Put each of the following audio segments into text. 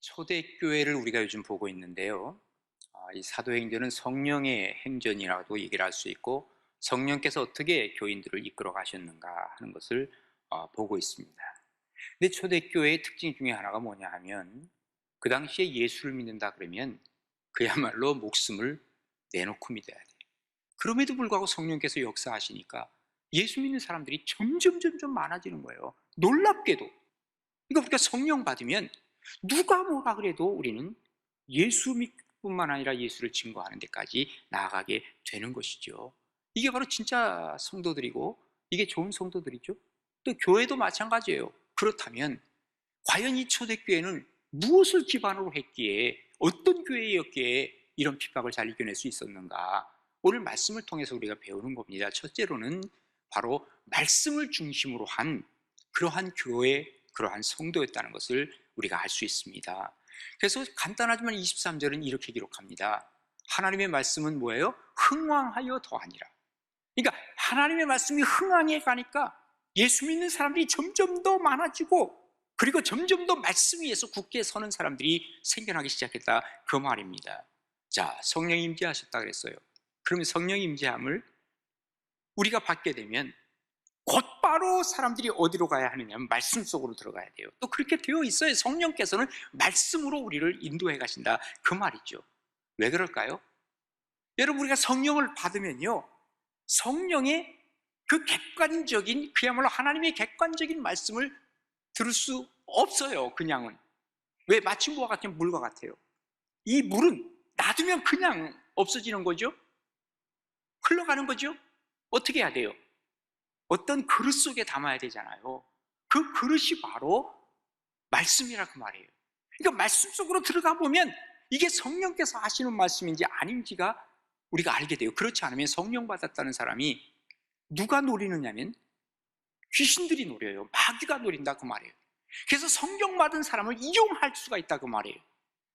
초대교회를 우리가 요즘 보고 있는데요. 이 사도행전은 성령의 행전이라고도 얘기를 할 수 있고, 성령께서 어떻게 교인들을 이끌어 가셨는가 하는 것을 보고 있습니다. 근데 초대교회의 특징 중에 하나가 뭐냐 하면, 그 당시에 예수를 믿는다 그러면 그야말로 목숨을 내놓고 믿어야 돼요. 그럼에도 불구하고 성령께서 역사하시니까 예수 믿는 사람들이 점점 많아지는 거예요. 놀랍게도. 그러니까 우리가 성령 받으면 누가 뭐라 그래도 우리는 예수 믿뿐만 아니라 예수를 증거하는 데까지 나아가게 되는 것이죠. 이게 바로 진짜 성도들이고, 이게 좋은 성도들이죠. 또 교회도 마찬가지예요. 그렇다면 과연 이 초대교회는 무엇을 기반으로 했기에, 어떤 교회였기에 이런 핍박을 잘 이겨낼 수 있었는가? 오늘 말씀을 통해서 우리가 배우는 겁니다. 첫째로는 바로 말씀을 중심으로 한 그러한 교회, 그러한 성도였다는 것을 우리가 알 수 있습니다. 그래서 간단하지만 23절은 이렇게 기록합니다. 하나님의 말씀은 뭐예요? 흥왕하여 더하니라. 그러니까 하나님의 말씀이 흥왕해 가니까 예수 믿는 사람들이 점점 더 많아지고, 그리고 점점 더 말씀 위에서 굳게 서는 사람들이 생겨나기 시작했다, 그 말입니다. 자, 성령이 임재하셨다 그랬어요. 그러면 성령 임재함을 우리가 받게 되면 곧바로 사람들이 어디로 가야 하느냐면 말씀 속으로 들어가야 돼요. 또 그렇게 되어 있어요. 성령께서는 말씀으로 우리를 인도해 가신다, 그 말이죠. 왜 그럴까요? 여러분, 우리가 성령을 받으면요, 성령의 그 객관적인, 그야말로 하나님의 객관적인 말씀을 들을 수 없어요. 그냥은. 왜? 마치 뭐와 같은 물과 같아요. 이 물은 놔두면 그냥 없어지는 거죠. 흘러가는 거죠. 어떻게 해야 돼요? 어떤 그릇 속에 담아야 되잖아요. 그 그릇이 바로 말씀이라, 그 말이에요. 그러니까 말씀 속으로 들어가 보면 이게 성령께서 하시는 말씀인지 아닌지가 우리가 알게 돼요. 그렇지 않으면 성령 받았다는 사람이 누가 노리느냐면 귀신들이 노려요. 마귀가 노린다, 그 말이에요. 그래서 성령 받은 사람을 이용할 수가 있다, 그 말이에요.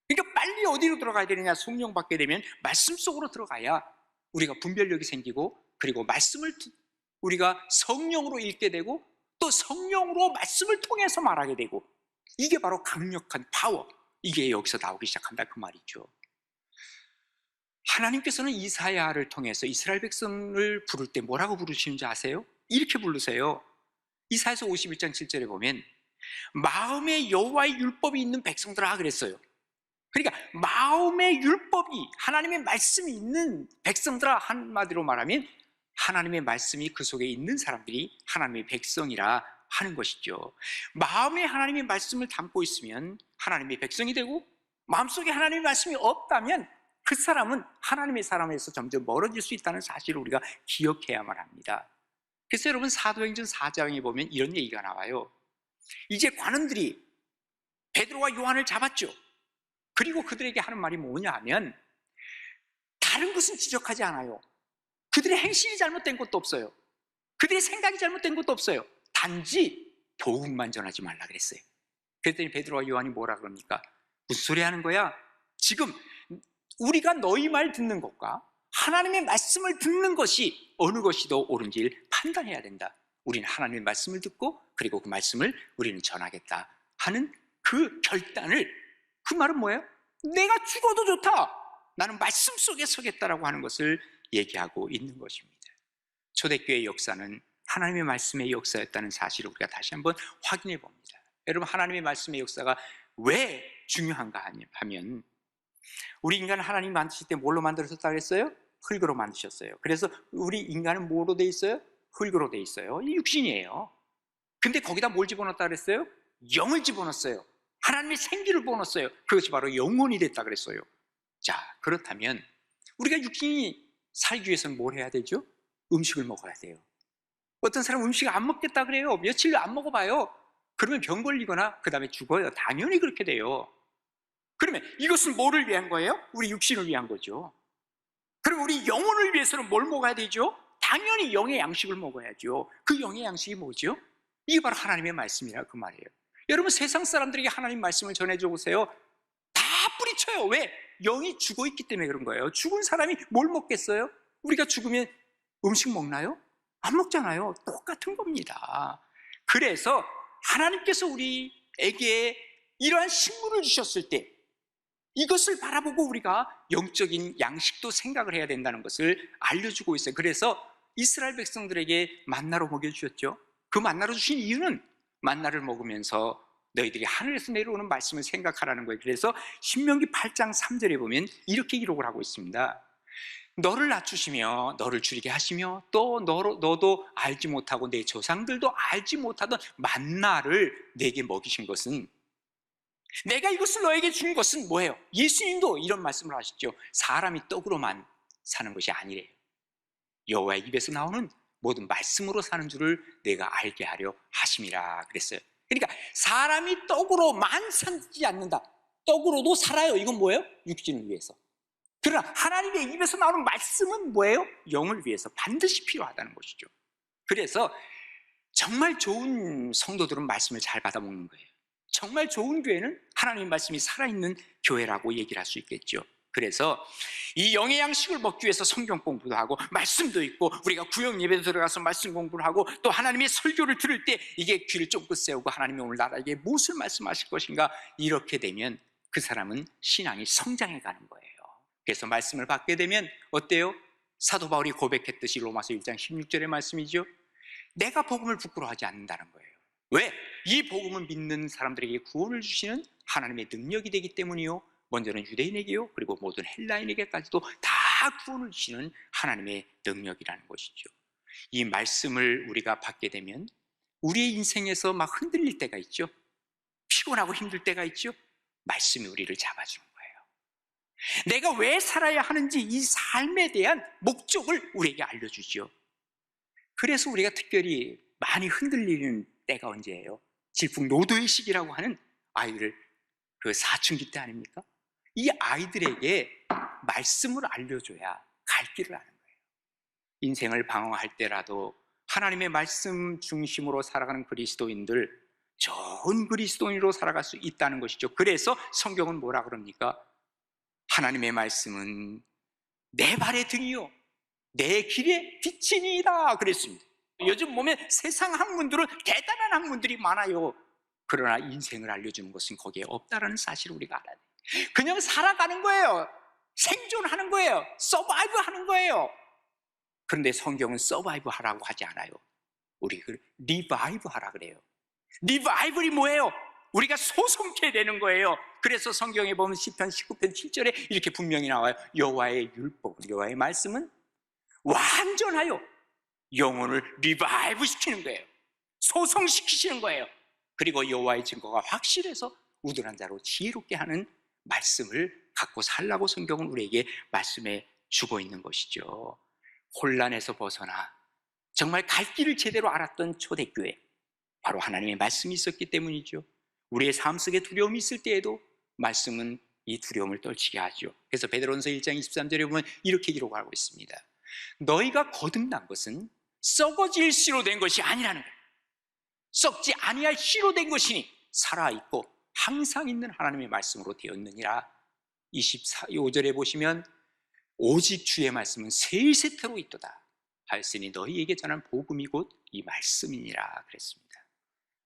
그러니까 빨리 어디로 들어가야 되느냐? 성령 받게 되면 말씀 속으로 들어가야 우리가 분별력이 생기고, 그리고 말씀을 우리가 성령으로 읽게 되고, 또 성령으로 말씀을 통해서 말하게 되고, 이게 바로 강력한 파워, 이게 여기서 나오기 시작한다, 그 말이죠. 하나님께서는 이사야를 통해서 이스라엘 백성을 부를 때 뭐라고 부르시는지 아세요? 이렇게 부르세요. 이사야서 51장 7절에 보면 마음에 여호와의 율법이 있는 백성들아 그랬어요. 그러니까 마음의 율법이, 하나님의 말씀이 있는 백성들아, 한마디로 말하면 하나님의 말씀이 그 속에 있는 사람들이 하나님의 백성이라 하는 것이죠. 마음에 하나님의 말씀을 담고 있으면 하나님의 백성이 되고, 마음속에 하나님의 말씀이 없다면 그 사람은 하나님의 사람에서 점점 멀어질 수 있다는 사실을 우리가 기억해야만 합니다. 그래서 여러분, 사도행전 4장에 보면 이런 얘기가 나와요. 이제 관원들이 베드로와 요한을 잡았죠. 그리고 그들에게 하는 말이 뭐냐 하면, 다른 것은 지적하지 않아요. 그들의 행실이 잘못된 것도 없어요. 그들의 생각이 잘못된 것도 없어요. 단지 복음만 전하지 말라 그랬어요. 그랬더니 베드로와 요한이 뭐라 그럽니까? 무슨 소리 하는 거야? 지금 우리가 너희 말 듣는 것과 하나님의 말씀을 듣는 것이 어느 것이 더 옳은지를 판단해야 된다. 우리는 하나님의 말씀을 듣고, 그리고 그 말씀을 우리는 전하겠다 하는 그 결단을, 그 말은 뭐예요? 내가 죽어도 좋다, 나는 말씀 속에 서겠다라고 하는 것을 얘기하고 있는 것입니다. 초대교회의 역사는 하나님의 말씀의 역사였다는 사실을 우리가 다시 한번 확인해 봅니다. 여러분, 하나님의 말씀의 역사가 왜 중요한가 하면, 우리 인간을 하나님 만드실 때 뭘로 만들었다고 했어요? 흙으로 만드셨어요. 그래서 우리 인간은 뭐로 돼 있어요? 흙으로 돼 있어요. 이 육신이에요. 근데 거기다 뭘 집어넣었다 그랬어요? 영을 집어넣었어요. 하나님의 생기를 집어넣었어요. 그것이 바로 영혼이 됐다 그랬어요. 자, 그렇다면 우리가 육신이 살기 위해서는 뭘 해야 되죠? 음식을 먹어야 돼요. 어떤 사람은 음식 안 먹겠다 그래요. 며칠 안 먹어봐요. 그러면 병 걸리거나 그 다음에 죽어요. 당연히 그렇게 돼요. 그러면 이것은 뭐를 위한 거예요? 우리 육신을 위한 거죠. 그럼 우리 영혼을 위해서는 뭘 먹어야 되죠? 당연히 영의 양식을 먹어야죠. 그 영의 양식이 뭐죠? 이게 바로 하나님의 말씀이라, 그 말이에요. 여러분, 세상 사람들에게 하나님 말씀을 전해줘 보세요. 다 뿌리쳐요. 왜? 영이 죽어있기 때문에 그런 거예요. 죽은 사람이 뭘 먹겠어요? 우리가 죽으면 음식 먹나요? 안 먹잖아요. 똑같은 겁니다. 그래서 하나님께서 우리에게 이러한 식물을 주셨을 때 이것을 바라보고 우리가 영적인 양식도 생각을 해야 된다는 것을 알려주고 있어요. 그래서 이스라엘 백성들에게 만나로 먹여주셨죠. 그 만나로 주신 이유는 만나를 먹으면서 너희들이 하늘에서 내려오는 말씀을 생각하라는 거예요. 그래서 신명기 8장 3절에 보면 이렇게 기록을 하고 있습니다. 너를 낮추시며 너를 줄이게 하시며 또 너도 알지 못하고 내 조상들도 알지 못하던 만나를 내게 먹이신 것은, 내가 이것을 너에게 준 것은 뭐예요? 예수님도 이런 말씀을 하셨죠. 사람이 떡으로만 사는 것이 아니래요. 여호와의 입에서 나오는 모든 말씀으로 사는 줄을 내가 알게 하려 하심이라 그랬어요. 그러니까 사람이 떡으로만 살지 않는다. 떡으로도 살아요. 이건 뭐예요? 육신을 위해서. 그러나 하나님의 입에서 나오는 말씀은 뭐예요? 영을 위해서 반드시 필요하다는 것이죠. 그래서 정말 좋은 성도들은 말씀을 잘 받아먹는 거예요. 정말 좋은 교회는 하나님의 말씀이 살아있는 교회라고 얘기를 할 수 있겠죠. 그래서 이 영의 양식을 먹기 위해서 성경 공부도 하고 말씀도 있고, 우리가 구역 예배도 들어가서 말씀 공부를 하고, 또 하나님의 설교를 들을 때 이게 귀를 쫑긋 세우고 하나님이 오늘 나에게 무엇을 말씀하실 것인가, 이렇게 되면 그 사람은 신앙이 성장해 가는 거예요. 그래서 말씀을 받게 되면 어때요? 사도 바울이 고백했듯이 로마서 1장 16절의 말씀이죠. 내가 복음을 부끄러워하지 않는다는 거예요. 왜? 이 복음은 믿는 사람들에게 구원을 주시는 하나님의 능력이 되기 때문이요, 먼저는 유대인에게요, 그리고 모든 헬라인에게까지도 다 구원을 주시는 하나님의 능력이라는 것이죠. 이 말씀을 우리가 받게 되면 우리의 인생에서 막 흔들릴 때가 있죠. 피곤하고 힘들 때가 있죠. 말씀이 우리를 잡아주는 거예요. 내가 왜 살아야 하는지 이 삶에 대한 목적을 우리에게 알려주죠. 그래서 우리가 특별히 많이 흔들리는 때가 언제예요? 질풍노도의 시기라고 하는 아이들, 그 사춘기 때 아닙니까? 이 아이들에게 말씀을 알려줘야 갈 길을 아는 거예요. 인생을 방황할 때라도 하나님의 말씀 중심으로 살아가는 그리스도인들, 좋은 그리스도인으로 살아갈 수 있다는 것이죠. 그래서 성경은 뭐라 그럽니까? 하나님의 말씀은 내 발의 등이요 내 길의 빛이니이다 그랬습니다. 요즘 보면 세상 학문들은 대단한 학문들이 많아요. 그러나 인생을 알려주는 것은 거기에 없다는 사실을 우리가 알아야 돼요. 그냥 살아가는 거예요. 생존하는 거예요. 서바이브 하는 거예요. 그런데 성경은 서바이브 하라고 하지 않아요. 우리 리바이브 하라 그래요. 리바이벌이 뭐예요? 우리가 소송케 되는 거예요. 그래서 성경에 보면 시편 19편 7절에 이렇게 분명히 나와요. 여호와의 율법, 여호와의 말씀은 완전하여 영혼을 리바이브 시키는 거예요. 소송시키시는 거예요. 그리고 여호와의 증거가 확실해서 우둔한 자로 지혜롭게 하는 말씀을 갖고 살라고 성경은 우리에게 말씀해 주고 있는 것이죠. 혼란에서 벗어나 정말 갈 길을 제대로 알았던 초대교회, 바로 하나님의 말씀이 있었기 때문이죠. 우리의 삶 속에 두려움이 있을 때에도 말씀은 이 두려움을 떨치게 하죠. 그래서 베드로전서 1장 23절에 보면 이렇게 기록하고 있습니다. 너희가 거듭난 것은 썩어질 씨로 된 것이 아니라는 거예요. 썩지 아니할 씨로 된 것이니 살아있고 항상 있는 하나님의 말씀으로 되었느니라. 25절에 보시면 오직 주의 말씀은 세세토록 있도다 하였으니 너희에게 전한 복음이 곧 이 말씀이니라 그랬습니다.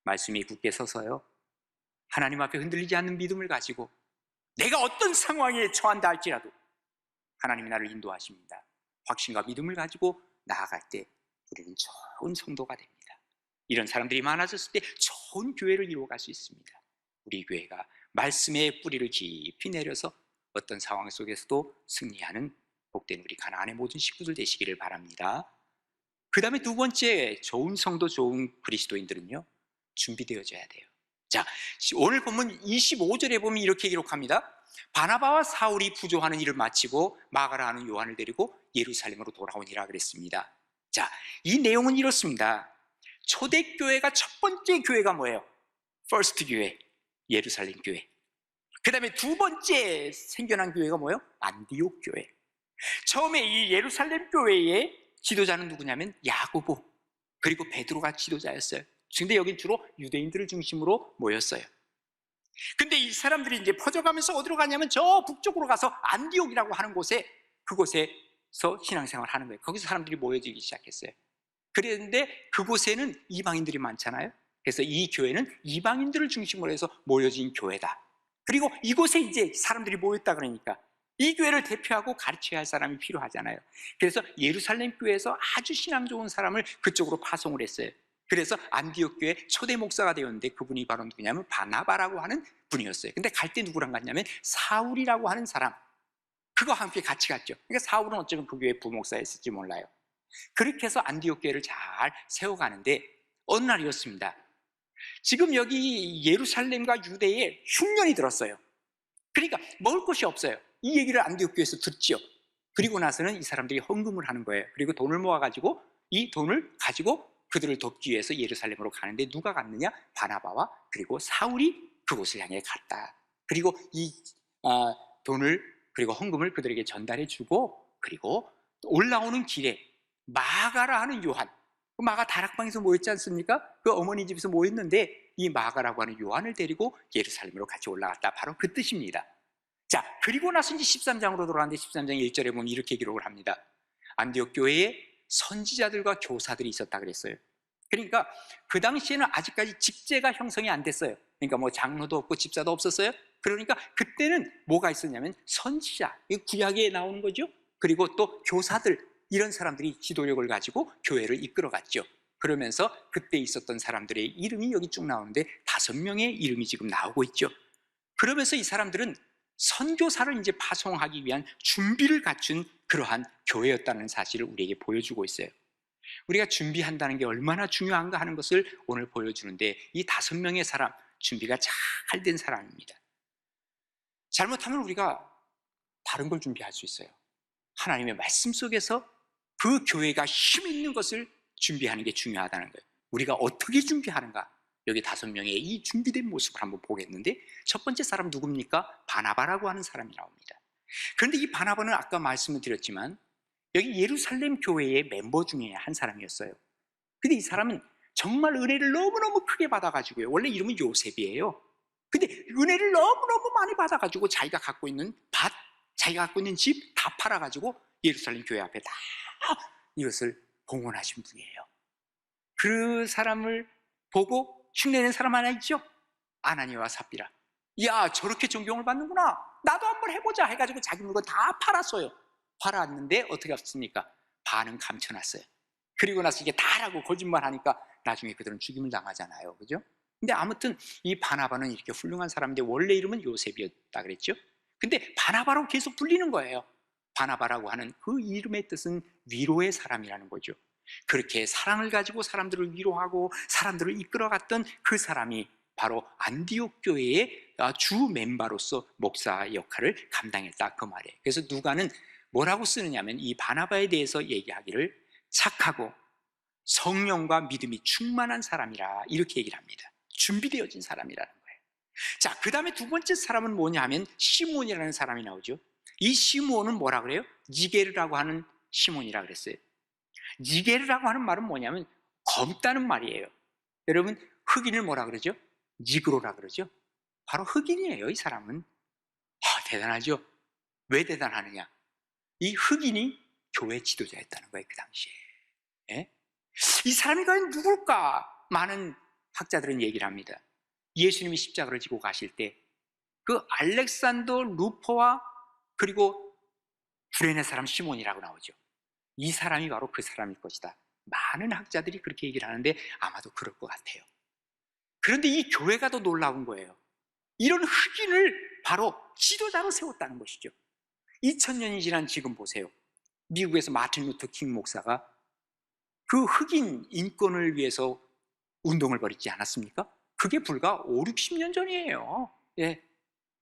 말씀이 굳게 서서요, 하나님 앞에 흔들리지 않는 믿음을 가지고 내가 어떤 상황에 처한다 할지라도 하나님이 나를 인도하십니다. 확신과 믿음을 가지고 나아갈 때 우리는 좋은 성도가 됩니다. 이런 사람들이 많아졌을 때 좋은 교회를 이루어갈 수 있습니다. 우리 교회가 말씀의 뿌리를 깊이 내려서 어떤 상황 속에서도 승리하는 복된 우리 가나안의 모든 식구들 되시기를 바랍니다. 그 다음에 두 번째, 좋은 성도, 좋은 그리스도인들은요, 준비되어져야 돼요. 자, 오늘 보면 25절에 보면 이렇게 기록합니다. 바나바와 사울이 부조하는 일을 마치고 마가라 하는 요한을 데리고 예루살렘으로 돌아오니라 그랬습니다. 자, 이 내용은 이렇습니다. 초대교회가 첫 번째 교회가 뭐예요? 퍼스트 교회, 예루살렘 교회. 그 다음에 두 번째 생겨난 교회가 뭐예요? 안디옥 교회. 처음에 이 예루살렘 교회의 지도자는 누구냐면 야고보, 그리고 베드로가 지도자였어요. 근데 여긴 주로 유대인들을 중심으로 모였어요. 근데 이 사람들이 이제 퍼져가면서 어디로 가냐면 저 북쪽으로 가서 안디옥이라고 하는 곳에, 그곳에서 신앙생활을 하는 거예요. 거기서 사람들이 모여지기 시작했어요. 그랬는데 그곳에는 이방인들이 많잖아요. 그래서 이 교회는 이방인들을 중심으로 해서 모여진 교회다. 그리고 이곳에 이제 사람들이 모였다 그러니까 이 교회를 대표하고 가르쳐야 할 사람이 필요하잖아요. 그래서 예루살렘 교회에서 아주 신앙 좋은 사람을 그쪽으로 파송을 했어요. 그래서 안디옥 교회 초대 목사가 되었는데 그분이 바로 누구냐면 바나바라고 하는 분이었어요. 근데 갈 때 누구랑 갔냐면 사울이라고 하는 사람, 그거 함께 같이 갔죠. 그러니까 사울은 어쩌면 그 교회 부목사였을지 몰라요. 그렇게 해서 안디옥 교회를 잘 세워가는데 어느 날이었습니다. 지금 여기 예루살렘과 유대에 흉년이 들었어요. 그러니까 먹을 것이 없어요. 이 얘기를 안디옥 교회에서 듣지요. 그리고 나서는 이 사람들이 헌금을 하는 거예요. 그리고 돈을 모아가지고 이 돈을 가지고 그들을 돕기 위해서 예루살렘으로 가는데 누가 갔느냐? 바나바와 그리고 사울이 그곳을 향해 갔다. 그리고 이 돈을 그리고 헌금을 그들에게 전달해 주고 그리고 올라오는 길에 마가라 하는 요한, 그 마가 다락방에서 모였지 않습니까? 그 어머니 집에서 모였는데 이 마가라고 하는 요한을 데리고 예루살렘으로 같이 올라갔다. 바로 그 뜻입니다. 자, 그리고 나서 이제 13장으로 돌아가는데 13장 1절에 보면 이렇게 기록을 합니다. 안디옥 교회에 선지자들과 교사들이 있었다 그랬어요. 그러니까 그 당시에는 아직까지 직제가 형성이 안 됐어요. 그러니까 뭐 장로도 없고 집사도 없었어요. 그러니까 그때는 뭐가 있었냐면 선지자, 구약에 나오는 거죠. 그리고 또 교사들, 이런 사람들이 지도력을 가지고 교회를 이끌어갔죠. 그러면서 그때 있었던 사람들의 이름이 여기 쭉 나오는데 5명의 이름이 지금 나오고 있죠. 그러면서 이 사람들은 선교사를 이제 파송하기 위한 준비를 갖춘 그러한 교회였다는 사실을 우리에게 보여주고 있어요. 우리가 준비한다는 게 얼마나 중요한가 하는 것을 오늘 보여주는데 이 5명의 사람, 준비가 잘 된 사람입니다. 잘못하면 우리가 다른 걸 준비할 수 있어요. 하나님의 말씀 속에서 그 교회가 힘 있는 것을 준비하는 게 중요하다는 거예요. 우리가 어떻게 준비하는가? 여기 5명의 이 준비된 모습을 한번 보겠는데 첫 번째 사람 누굽니까? 바나바라고 하는 사람이 나옵니다. 그런데 이 바나바는 아까 말씀을 드렸지만 여기 예루살렘 교회의 멤버 중에 한 사람이었어요. 근데 이 사람은 정말 은혜를 너무너무 크게 받아가지고요. 원래 이름은 요셉이에요. 근데 은혜를 너무너무 많이 받아가지고 자기가 갖고 있는 밭, 자기가 갖고 있는 집 다 팔아가지고 예루살렘 교회 앞에 다 이것을 봉헌하신 분이에요. 그 사람을 보고 흉내낸 사람 하나 있죠? 아나니아와 삽비라. 야, 저렇게 존경을 받는구나. 나도 한번 해보자 해가지고 자기 물건 다 팔았어요. 팔았는데 어떻게 했습니까? 반은 감춰놨어요. 그리고 나서 이게 다라고 거짓말하니까 나중에 그들은 죽임을 당하잖아요. 그죠? 근데 아무튼 이 바나바는 이렇게 훌륭한 사람인데 원래 이름은 요셉이었다 그랬죠? 근데 바나바로 계속 불리는 거예요. 바나바라고 하는 그 이름의 뜻은 위로의 사람이라는 거죠. 그렇게 사랑을 가지고 사람들을 위로하고 사람들을 이끌어갔던 그 사람이 바로 안디옥 교회의 주 멤버로서 목사 역할을 감당했다 그 말이에요. 그래서 누가는 뭐라고 쓰느냐면 이 바나바에 대해서 얘기하기를 착하고 성령과 믿음이 충만한 사람이라 이렇게 얘기를 합니다. 준비되어진 사람이라는 거예요. 자, 그 다음에 두 번째 사람은 뭐냐 하면 시몬이라는 사람이 나오죠. 이 시몬은 뭐라 그래요? 니게르라고 하는 시몬이라 그랬어요. 니게르라고 하는 말은 뭐냐면 검다는 말이에요. 여러분 흑인을 뭐라 그러죠? 니그로라 그러죠. 바로 흑인이에요. 이 사람은 대단하죠. 왜 대단하느냐? 이 흑인이 교회 지도자였다는 거예요. 그 당시에. 예? 이 사람이 과연 누굴까? 많은 학자들은 얘기를 합니다. 예수님이 십자가를 지고 가실 때 그 알렉산더 루퍼와 그리고 구레네 사람 시몬이라고 나오죠. 이 사람이 바로 그 사람일 것이다. 많은 학자들이 그렇게 얘기를 하는데 아마도 그럴 것 같아요. 그런데 이 교회가 더 놀라운 거예요. 이런 흑인을 바로 지도자로 세웠다는 것이죠. 2000년이 지난 지금 보세요. 미국에서 마틴 루터 킹 목사가 그 흑인 인권을 위해서 운동을 벌이지 않았습니까? 그게 불과 5, 60년 전이에요. 예.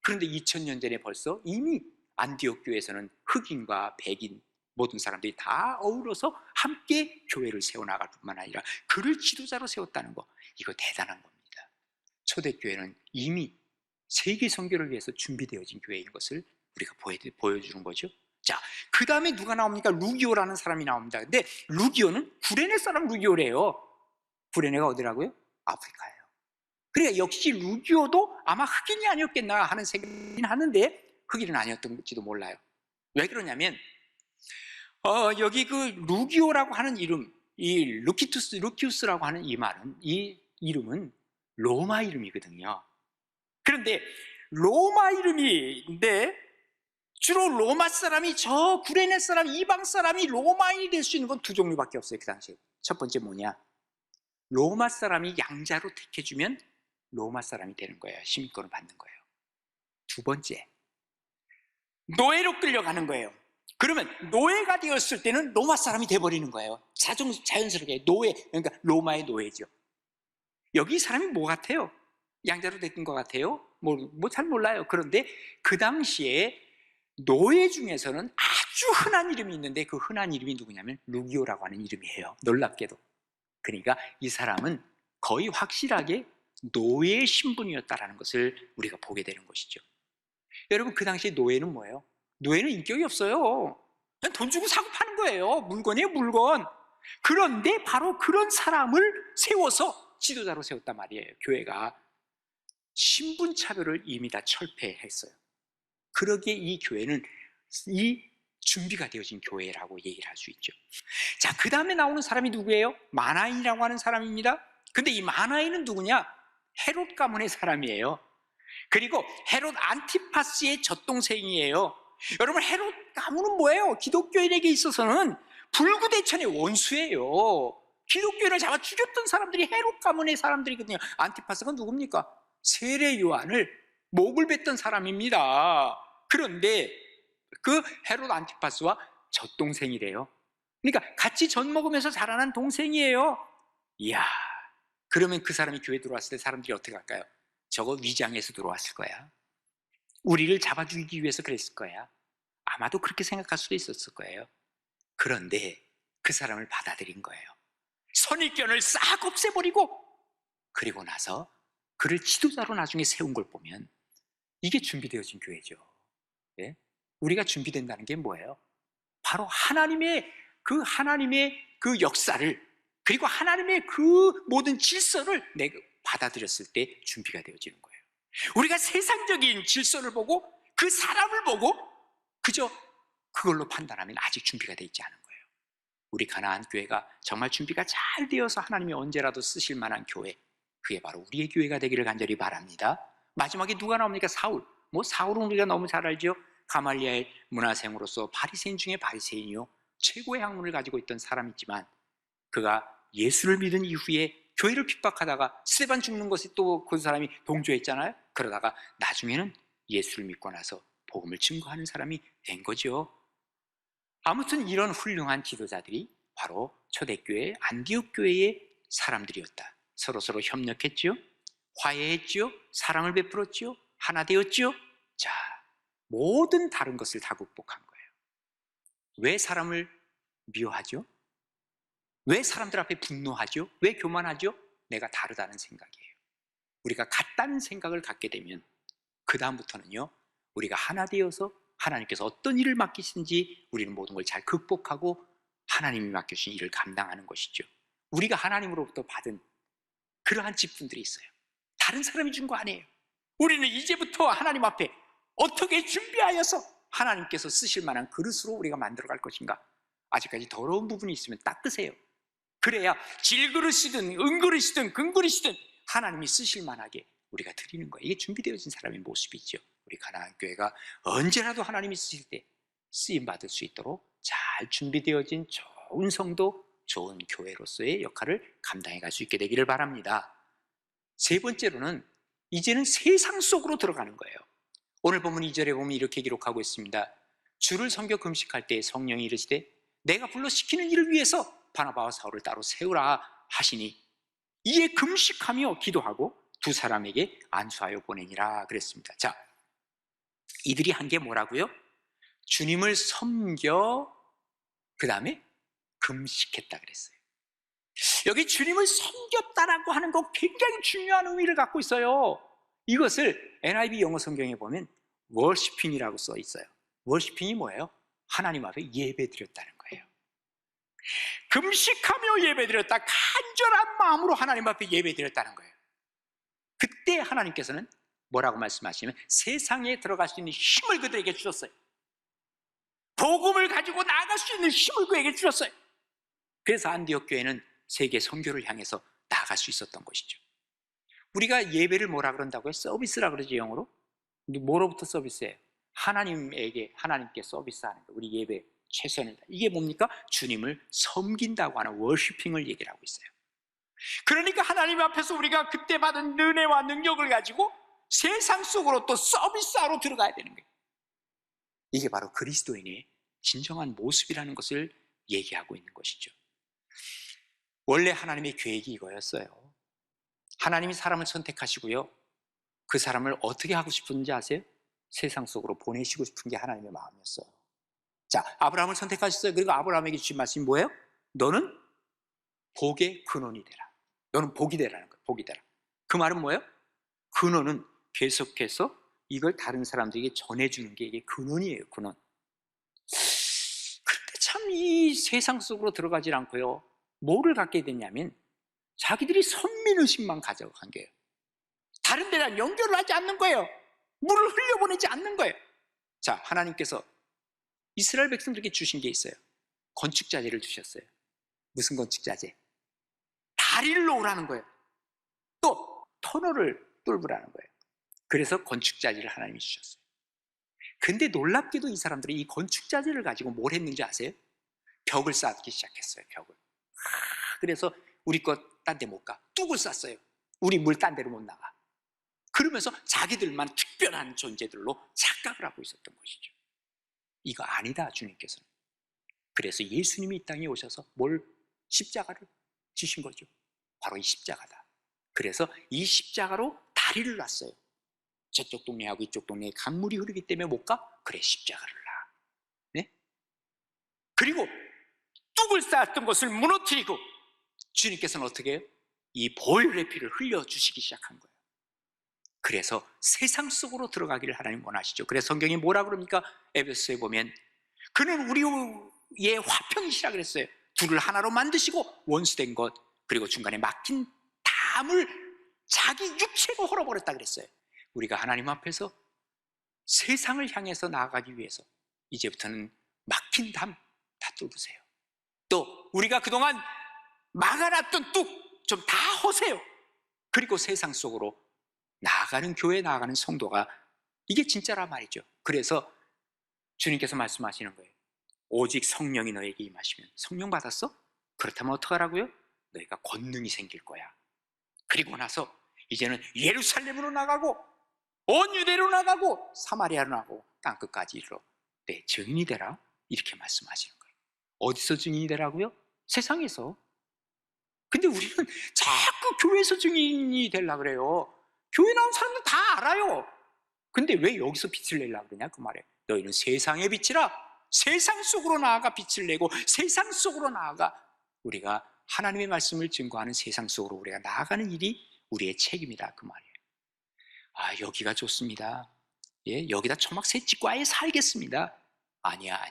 그런데 2000년 전에 벌써 이미 안디옥 교회에서는 흑인과 백인 모든 사람들이 다 어우러서 함께 교회를 세워나갈 뿐만 아니라 그를 지도자로 세웠다는 거, 이거 대단한 겁니다. 초대교회는 이미 세계 선교를 위해서 준비되어진 교회인 것을 우리가 보여주는 거죠. 자, 그 다음에 누가 나옵니까? 루기오라는 사람이 나옵니다. 근데 루기오는 구레네 사람 루기오래요. 구레네가 어디라고요? 아프리카예요. 그러니까 역시 루기오도 아마 흑인이 아니었겠나 하는 생각이긴 하는데 흑인은 아니었던지도 몰라요. 왜 그러냐면 여기 그 루기오라고 하는 이름, 이 루키우스라고 하는 이 말은 이 이름은 로마 이름이거든요. 그런데 로마 이름인데 주로 로마 사람이, 저 구레네 사람, 이방 사람이 로마인이 될 수 있는 건 두 종류밖에 없어요. 그 당시에. 첫 번째 뭐냐, 로마 사람이 양자로 택해주면 로마 사람이 되는 거예요. 시민권을 받는 거예요. 두 번째, 노예로 끌려가는 거예요. 그러면 노예가 되었을 때는 로마 사람이 돼버리는 거예요. 자연스럽게 노예, 그러니까 로마의 노예죠. 여기 사람이 뭐 같아요? 양자로 된 것 같아요? 뭐 잘 몰라요. 그런데 그 당시에 노예 중에서는 아주 흔한 이름이 있는데 그 흔한 이름이 누구냐면 루기오라고 하는 이름이에요. 놀랍게도. 그러니까 이 사람은 거의 확실하게 노예 신분이었다라는 것을 우리가 보게 되는 것이죠. 여러분, 그 당시에 노예는 뭐예요? 노예는 인격이 없어요. 그냥 돈 주고 사고 파는 거예요. 물건이에요, 물건. 그런데 바로 그런 사람을 세워서 지도자로 세웠단 말이에요. 교회가 신분차별을 이미 다 철폐했어요. 그러기에 이 교회는 이 준비가 되어진 교회라고 얘기를 할 수 있죠. 자, 그 다음에 나오는 사람이 누구예요? 마나인이라고 하는 사람입니다. 근데 이 마나인은 누구냐? 헤롯 가문의 사람이에요. 그리고 헤롯 안티파스의 젖동생이에요. 여러분, 헤롯 가문은 뭐예요? 기독교인에게 있어서는 불구대천의 원수예요. 기독교인을 잡아 죽였던 사람들이 헤롯 가문의 사람들이거든요. 안티파스가 누굽니까? 세례 요한을 목을 뱉던 사람입니다. 그런데 그 헤롯 안티파스와 젖동생이래요. 그러니까 같이 젖 먹으면서 자라난 동생이에요. 이야, 그러면 그 사람이 교회 들어왔을 때 사람들이 어떻게 할까요? 저거 위장해서 들어왔을 거야. 우리를 잡아 죽이기 위해서 그랬을 거야. 아마도 그렇게 생각할 수도 있었을 거예요. 그런데 그 사람을 받아들인 거예요. 선입견을 싹 없애버리고, 그리고 나서 그를 지도자로 나중에 세운 걸 보면 이게 준비되어진 교회죠. 예? 우리가 준비된다는 게 뭐예요? 바로 하나님의 그 역사를, 그리고 하나님의 그 모든 질서를 내가 받아들였을 때 준비가 되어지는 거예요. 우리가 세상적인 질서를 보고 그 사람을 보고 그저 그걸로 판단하면 아직 준비가 되어 있지 않은 거예요. 우리 가나안 교회가 정말 준비가 잘 되어서 하나님이 언제라도 쓰실 만한 교회, 그게 바로 우리의 교회가 되기를 간절히 바랍니다. 마지막에 누가 나옵니까? 사울. 사울은 우리가 너무 잘 알죠. 가말리엘 문화생으로서 바리새인 중에 바리새인이요, 최고의 학문을 가지고 있던 사람이지만 그가 예수를 믿은 이후에 교회를 핍박하다가 스데반 죽는 것에 또 그 사람이 동조했잖아요. 그러다가 나중에는 예수를 믿고 나서 복음을 증거하는 사람이 된 거죠. 아무튼 이런 훌륭한 지도자들이 바로 초대교회 안디옥 교회의 사람들이었다. 서로서로 협력했죠, 화해했죠, 사랑을 베풀었죠, 하나 되었죠. 자, 모든 다른 것을 다 극복한 거예요. 왜 사람을 미워하죠? 왜 사람들 앞에 분노하죠? 왜 교만하죠? 내가 다르다는 생각이에요. 우리가 같다는 생각을 갖게 되면 그 다음부터는요, 우리가 하나 되어서 하나님께서 어떤 일을 맡기신지 우리는 모든 걸 잘 극복하고 하나님이 맡겨주신 일을 감당하는 것이죠. 우리가 하나님으로부터 받은 그러한 직분들이 있어요. 다른 사람이 준 거 아니에요. 우리는 이제부터 하나님 앞에 어떻게 준비하여서 하나님께서 쓰실 만한 그릇으로 우리가 만들어갈 것인가. 아직까지 더러운 부분이 있으면 닦으세요. 그래야 질그릇이든 은그릇이든 금그릇이든 하나님이 쓰실 만하게 우리가 드리는 거예요. 이게 준비되어진 사람의 모습이죠. 우리 가나안 교회가 언제라도 하나님이 쓰실 때 쓰임받을 수 있도록 잘 준비되어진 좋은 성도, 좋은 교회로서의 역할을 감당해 갈 수 있게 되기를 바랍니다. 세 번째로는 이제는 세상 속으로 들어가는 거예요. 오늘 본문 2절에 보면 이렇게 기록하고 있습니다. 주를 섬겨 금식할 때 성령이 이르시되 내가 불러 시키는 일을 위해서 바나바와 사울을 따로 세우라 하시니 이에 금식하며 기도하고 두 사람에게 안수하여 보내니라 그랬습니다. 자, 이들이 한 게 뭐라고요? 주님을 섬겨 그 다음에 금식했다 그랬어요. 여기 주님을 섬겼다라고 하는 거 굉장히 중요한 의미를 갖고 있어요. 이것을 NIV 영어 성경에 보면 워시핑이라고 써 있어요. 워시핑이 뭐예요? 하나님 앞에 예배드렸다는 거예요. 금식하며 예배드렸다, 간절한 마음으로 하나님 앞에 예배드렸다는 거예요. 그때 하나님께서는 뭐라고 말씀하시면 세상에 들어갈 수 있는 힘을 그들에게 주셨어요. 복음을 가지고 나아갈 수 있는 힘을 그에게 주셨어요. 그래서 안디옥 교회는 세계 선교를 향해서 나아갈 수 있었던 것이죠. 우리가 예배를 뭐라 그런다고요? 서비스라 그러지, 영어로. 근데 뭐로부터 서비스예요? 하나님께 서비스하는 거. 우리 예배 최선이다. 이게 뭡니까? 주님을 섬긴다고 하는 워시핑을 얘기를 하고 있어요. 그러니까 하나님 앞에서 우리가 그때 받은 은혜와 능력을 가지고 세상 속으로 또 서비스하러 들어가야 되는 거예요. 이게 바로 그리스도인의 진정한 모습이라는 것을 얘기하고 있는 것이죠. 원래 하나님의 계획이 이거였어요. 하나님이 사람을 선택하시고요, 그 사람을 어떻게 하고 싶은지 아세요? 세상 속으로 보내시고 싶은 게 하나님의 마음이었어요. 자, 아브라함을 선택하셨어요. 그리고 아브라함에게 주신 말씀이 뭐예요? 너는 복의 근원이 되라. 너는 복이 되라는 거예요. 복이 되라. 그 말은 뭐예요? 근원은 계속해서 이걸 다른 사람들에게 전해주는 게 이게 근원이에요. 근원. 그런데 참 이 세상 속으로 들어가질 않고요, 뭐를 갖게 됐냐면 자기들이 선민의식만 가져간 거예요. 다른 데랑 연결을 하지 않는 거예요. 물을 흘려보내지 않는 거예요. 자, 하나님께서 이스라엘 백성들에게 주신 게 있어요. 건축자재를 주셨어요. 무슨 건축자재? 다리를 놓으라는 거예요. 또 터널을 뚫으라는 거예요. 그래서 건축자재를 하나님이 주셨어요. 근데 놀랍게도 이 사람들이 이 건축자재를 가지고 뭘 했는지 아세요? 벽을 쌓기 시작했어요. 벽을. 그래서 우리 것 딴 데 못 가. 뚝을 쌌어요. 우리 물 딴 데로 못 나가. 그러면서 자기들만 특별한 존재들로 착각을 하고 있었던 것이죠. 이거 아니다, 주님께서는. 그래서 예수님이 이 땅에 오셔서 십자가를 지신 거죠. 바로 이 십자가다. 그래서 이 십자가로 다리를 놨어요. 저쪽 동네하고 이쪽 동네에 강물이 흐르기 때문에 못 가? 그래, 십자가를 놔. 네? 그리고 뚝을 쌓았던 것을 무너뜨리고 주님께서는 어떻게 해요? 이 보혈의 피를 흘려주시기 시작한 거예요. 그래서 세상 속으로 들어가기를 하나님 원하시죠. 그래서 성경이 뭐라 그럽니까? 에베소에 보면 그는 우리의 화평이시라 그랬어요. 둘을 하나로 만드시고 원수된 것, 그리고 중간에 막힌 담을 자기 육체로 헐어버렸다 그랬어요. 우리가 하나님 앞에서 세상을 향해서 나아가기 위해서 이제부터는 막힌 담 다 뚫으세요. 또 우리가 그동안 막아놨던 뚝 좀 다 허세요. 그리고 세상 속으로 나아가는, 교회에 나아가는 성도가 이게 진짜란 말이죠. 그래서 주님께서 말씀하시는 거예요. 오직 성령이 너에게 임하시면. 성령 받았어? 그렇다면 어떡하라고요? 너희가 권능이 생길 거야. 그리고 나서 이제는 예루살렘으로 나가고 온 유대로 나가고 사마리아로 나가고 땅끝까지 이르러 내 증인이 되라. 이렇게 말씀하시는 거예요. 어디서 증인이 되라고요? 세상에서. 근데 우리는 자꾸 교회에서 증인이 되려고 그래요. 교회 나온 사람들 다 알아요. 근데 왜 여기서 빛을 내려고 그러냐 그 말에. 너희는 세상의 빛이라. 세상 속으로 나아가 빛을 내고 세상 속으로 나아가 우리가 하나님의 말씀을 증거하는 세상 속으로 우리가 나아가는 일이 우리의 책임이다 그 말이에요. 아, 여기가 좋습니다. 예, 여기다 초막새 찍고 아예 살겠습니다. 아니야.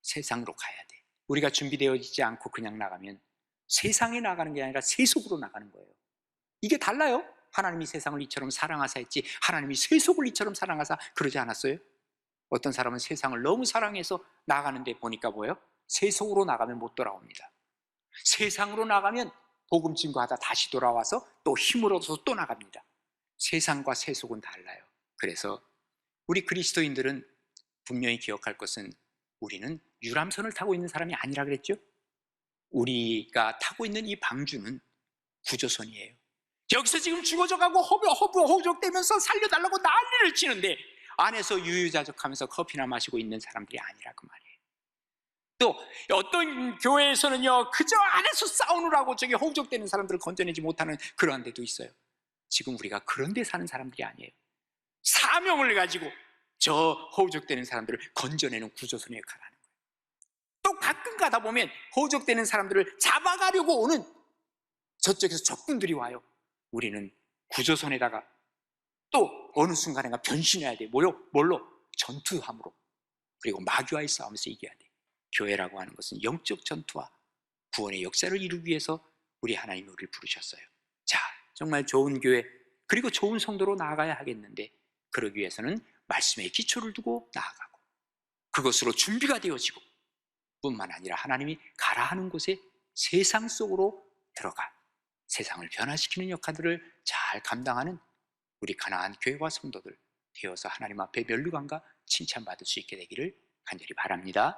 세상으로 가야 돼. 우리가 준비되어지지 않고 그냥 나가면 세상에 나가는 게 아니라 세속으로 나가는 거예요. 이게 달라요. 하나님이 세상을 이처럼 사랑하사 했지 하나님이 세속을 이처럼 사랑하사 그러지 않았어요? 어떤 사람은 세상을 너무 사랑해서 나가는데 보니까 뭐예요? 세속으로 나가면 못 돌아옵니다. 세상으로 나가면 복음 증거하다 다시 돌아와서 또 힘을 얻어서 또 나갑니다. 세상과 세속은 달라요. 그래서 우리 그리스도인들은 분명히 기억할 것은 우리는 유람선을 타고 있는 사람이 아니라 그랬죠? 우리가 타고 있는 이 방주는 구조선이에요. 여기서 지금 죽어져가고 허우적대면서 살려달라고 난리를 치는데 안에서 유유자적하면서 커피나 마시고 있는 사람들이 아니라 그 말이에요. 또 어떤 교회에서는요 그저 안에서 싸우느라고 저기 허우적대는 사람들을 건져내지 못하는 그러한 데도 있어요. 지금 우리가 그런 데 사는 사람들이 아니에요. 사명을 가지고 저 허우적대는 사람들을 건져내는 구조선의 역할을 하는 거예요. 또 가끔 가다 보면 허우적대는 사람들을 잡아가려고 오는 저쪽에서 적군들이 와요. 우리는 구조선에다가 또 어느 순간에가 변신해야 돼. 뭘로? 전투함으로. 그리고 마귀와의 싸움에서 이겨야 돼. 교회라고 하는 것은 영적 전투와 구원의 역사를 이루기 위해서 우리 하나님이 우리를 부르셨어요. 자, 정말 좋은 교회 그리고 좋은 성도로 나아가야 하겠는데 그러기 위해서는 말씀의 기초를 두고 나아가고 그것으로 준비가 되어지고 뿐만 아니라 하나님이 가라 하는 곳에 세상 속으로 들어가 세상을 변화시키는 역할들을 잘 감당하는 우리 가나안 교회와 성도들 되어서 하나님 앞에 면류관과 칭찬받을 수 있게 되기를 간절히 바랍니다.